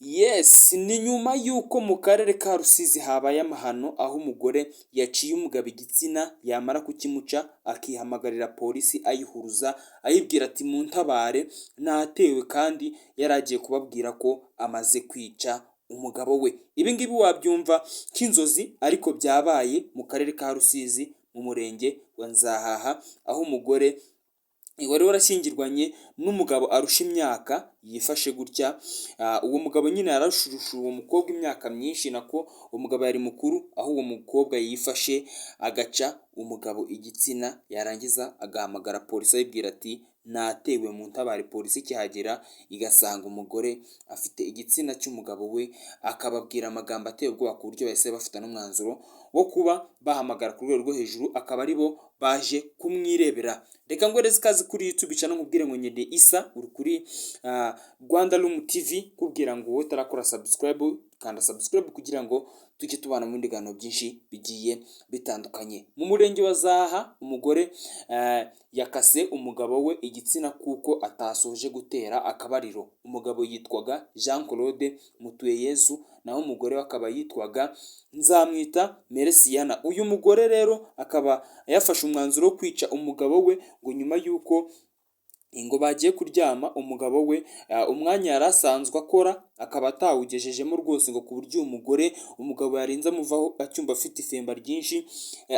Yes, ni nyuma y'uko mu karere ka Rusizi habaye amahano aho umugore yaciye umugabo igitsina yamara kukimuca akihamagarira polisi ayihuruza ayibwira ati muntabare natewe kandi yari agiye kubabwira ko amaze kwica umugabo we. Ibi ngibi wabyumva nk'inzozi ariko byabaye mu karere ka Rusizi mu murenge wa Nzahaha aho umugore wari warashyingirwanye n'umugabo arusha imyaka yifashe gutya. Uwo mugabo nyine yarashurusha uwo mukobwa imyaka myinshi, nako umugabo yari mukuru, aho uwo mukobwa yifashe agaca umugabo igitsina yarangiza agahamagara polisi ayibwira ati natewe mu ntabare. Polisi ikihagera igasanga umugore afite igitsina cy'umugabo we, akababwira amagambo ateye ubwoba ku buryo bahise bafata n'umwanzuro wo kuba bahamagara ku rwego rwo hejuru, akaba ari bo baje kumwirebera. Reka ngwereze ikaze kuri YouTube channel nkubwire ngo nyede Isa, uri kuri Rwanda Room TV, kubwira ngo wowe utarakora subscribe kanda subscribe kugira ngo tujye tubana mu biganiro byinshi bigiye bitandukanye. Mu murenge wa Zaha umugore yakase umugabo we igitsina kuko atasoje gutera akabariro. Umugabo yitwaga Jean Claude Mutuyeyezu, naho umugore we akaba yitwaga Nzamwita Merciana. Uyu mugore rero akaba yafashe umwanzuro wo kwica umugabo we ngo nyuma y'uko ngo bagiye kuryama umugabo we umwanya yari asanzwe akora akaba atawugejejemo rwose, ngo ku buryo umugabo yarinze amuvaho acyumva afite ifemba ryinshi,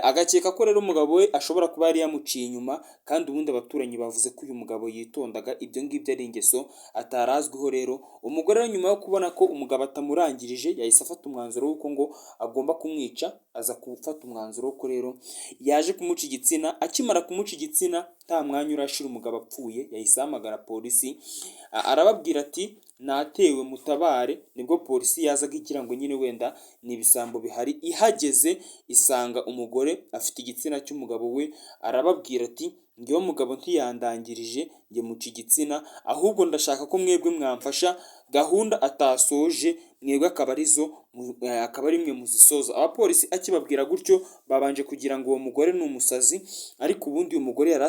agakeka ko rero umugabo we ashobora kuba yari yamuciye inyuma, kandi ubundi abaturanyi bavuze ko uyu mugabo yitondaga, ibyo ngibyo ari ingeso atarazwiho. Rero umugore nyuma yo kubona ko umugabo atamurangirije yahise afata umwanzuro w'uko ngo agomba kumwica, aza gufata umwanzuro ko rero yaje kumuca igitsina. Akimara kumuca igitsina nta mwanya urashira umugabo apfuye, yahise ahamagara polisi arababwira ati natewe mutabare. Nibwo polisi yazaga igira ngo nyine wenda ni ibisambo bihari, ihageze isanga umugore afite igitsina cy'umugabo we, arababwira ati ngewe mugabo ntiyandangirije njye muca igitsina, ahubwo ndashaka ko mwebwe mwamfasha gahunda atasoje, mwebwe akaba ari mwe muzisoza. Abapolisi akibabwira gutyo babanje kugira ngo uwo mugore ni umusazi, ariko ubundi uyu mugore yari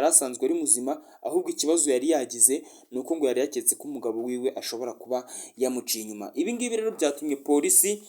asanzwe ari muzima, ahubwo ikibazo yari yagize ni uko ngo yari yaketse ko umugabo wiwe ashobora kuba yamuciye inyuma. Ibi ngibi rero byatumye polisi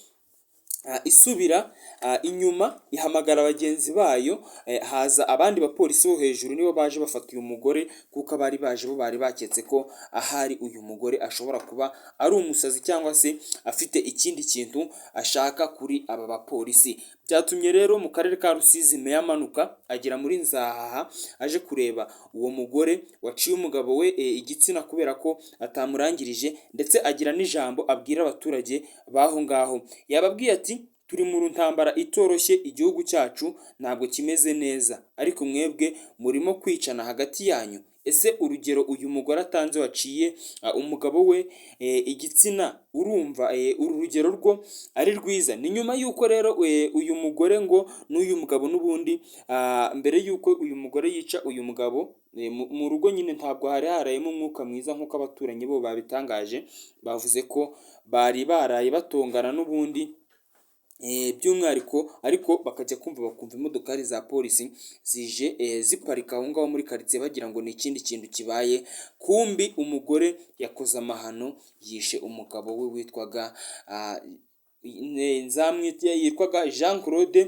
isubira inyuma ihamagara bagenzi bayo, haza abandi bapolisi bo hejuru nibo baje bafata uyu mugore, kuko abari baje bo bari baketse ko ahari uyu mugore ashobora kuba ari umusazi cyangwa se afite ikindi kintu ashaka kuri aba bapolisi. Byatumye rero mu karere ka Rusizi meya amanuka agera muri Nzahaha aje kureba uwo mugore waciye umugabo we igitsina kubera ko atamurangirije, ndetse agira n'ijambo abwira abaturage baho ngaho. Yababwiye ati turi mu ntambara itoroshye, igihugu cyacu ntabwo kimeze neza, ariko mwebwe murimo kwicana hagati yanyu. Ese urugero uyu mugore atanze waciye umugabo we igitsina, urumva uru rugero rwo ari rwiza? Ni nyuma y'uko rero uyu mugore ngo n'uyu mugabo n'ubundi mbere y'uko uyu mugore yica uyu mugabo mu rugo nyine ntabwo hari harayemo umwuka mwiza nk'uko abaturanyi bo babitangaje. Bavuze ko bari baraye batongana n'ubundi by'umwihariko, ariko bakajya bakumva imodokari za polisi zije ziparika aho ngaho muri karitsiye bagira ngo ni ikindi kintu kibaye. Kumbi umugore yakoze amahano, yishe umugabo we witwaga yitwaga Jean Claude.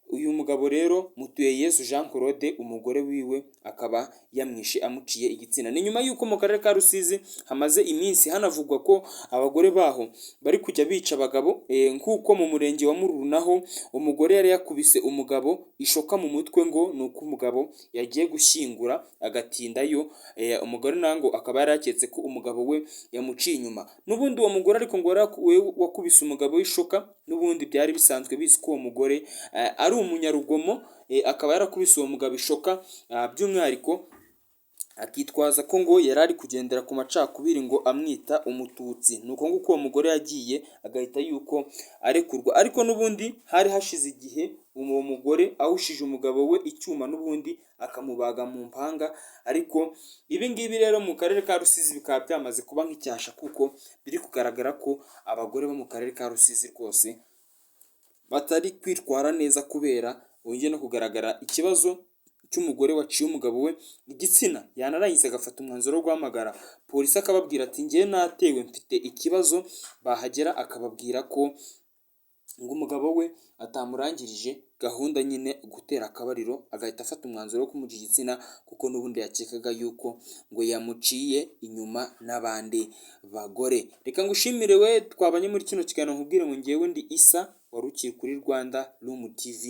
Uyu mugabo rero Mutuyeyezu Jean Claude umugore wiwe akaba yamwishe amuciye igitsina. Ni nyuma y'uko mu karere ka Rusizi hamaze iminsi hanavugwa ko abagore baho bari kujya bica abagabo, nk'uko mu murenge wa Mururu naho umugore yari yakubise umugabo ishoka mu mutwe, ngo ni uko umugabo yagiye gushyingura agatindayo. Umugore nango akaba yari yaketse ko umugabo we yamuciye inyuma. N'ubundi uwo mugore ariko ngo wakubise umugabo w'ishoka, n'ubundi byari bisanzwe bizi ko uwo mugore ari umunyarugomo, akaba yarakubise uwo mugabo ishoka, by'umwihariko akitwaza ko ngo yari ari kugendera ku macakubiri ngo amwita umututsi. Nuko nguko uwo mugore yagiye agahita yuko arekurwa, ariko n'ubundi hari hashize igihe uwo mugore ahushije umugabo we icyuma n'ubundi akamubaga mu mpanga. Ariko ibi ngibi rero mu karere ka Rusizi bikaba byamaze kuba nk'icyasha, kuko biri kugaragara ko abagore bo mu karere ka Rusizi rwose batari kwitwara neza, kubera wongeye no kugaragara ikibazo cy'umugore waciye umugabo we igitsina, yanarangiza agafata umwanzuro wo guhamagara polisi akababwira ati njyewe natewe mfite ikibazo, bahagera akababwira ko ngo umugabo we atamurangirije gahunda nyine gutera akabariro, agahita afata umwanzuro wo kumuca igitsina kuko n'ubundi yakekaga yuko ngo yamuciye inyuma n'abandi bagore. Reka ngushimire we twabanye muri kino kiganiro, nkubwire ngo ngewe ndi Isa wari ukiri kuri Rwanda Room TV,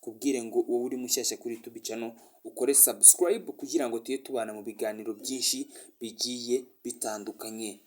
kubwire ngo wowe uri mushyashya kuri YouTube channel ukore subscribe kugira ngo tujye tubana mu biganiro byinshi bigiye bitandukanye.